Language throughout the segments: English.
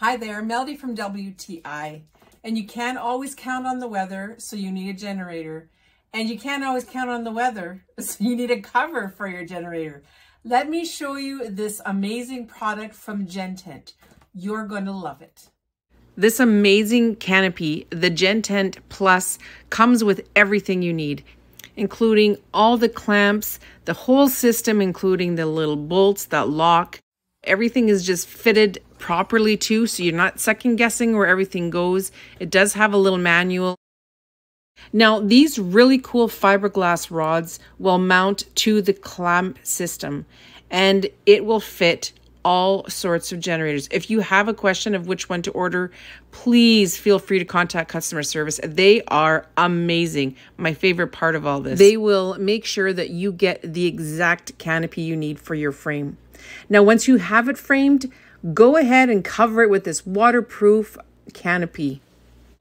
Hi there, Melody from WTI. And you can't always count on the weather, so you need a generator. And you can't always count on the weather, so you need a cover for your generator. Let me show you this amazing product from GenTent. You're going to love it. This amazing canopy, the GenTent Plus, comes with everything you need, including all the clamps, the whole system, including the little bolts that lock. Everything is just fitted properly too, so you're not second guessing where everything goes. It does have a little manual. Now, these really cool fiberglass rods will mount to the clamp system, and it will fit all sorts of generators. If you have a question of which one to order, please feel free to contact customer service. They are amazing. My favorite part of all this. They will make sure that you get the exact canopy you need for your frame. Now, once you have it framed, go ahead and cover it with this waterproof canopy.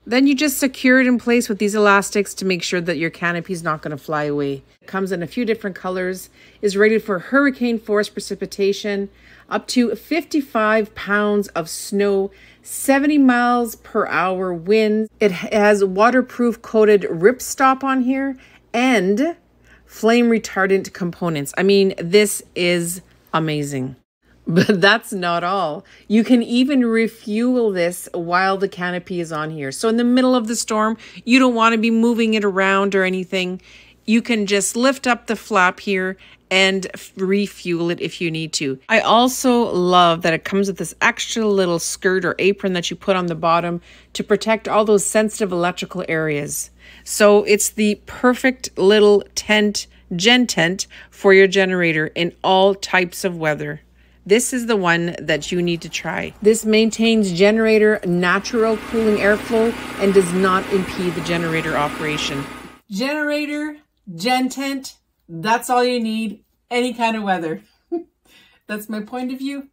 Then you just secure it in place with these elastics to make sure that your canopy is not going to fly away. It comes in a few different colors, is rated for hurricane force precipitation, up to 55 pounds of snow, 70 miles per hour wind. It has waterproof coated ripstop on here and flame retardant components. I mean, this is amazing. But that's not all. You can even refuel this while the canopy is on here. So in the middle of the storm, you don't want to be moving it around or anything. You can just lift up the flap here and refuel it if you need to. I also love that it comes with this extra little skirt or apron that you put on the bottom to protect all those sensitive electrical areas. So it's the perfect little tent, GenTent, for your generator in all types of weather. This is the one that you need to try. This maintains generator natural cooling airflow and does not impede the generator operation. Generator, GenTent, that's all you need, any kind of weather. That's my point of view.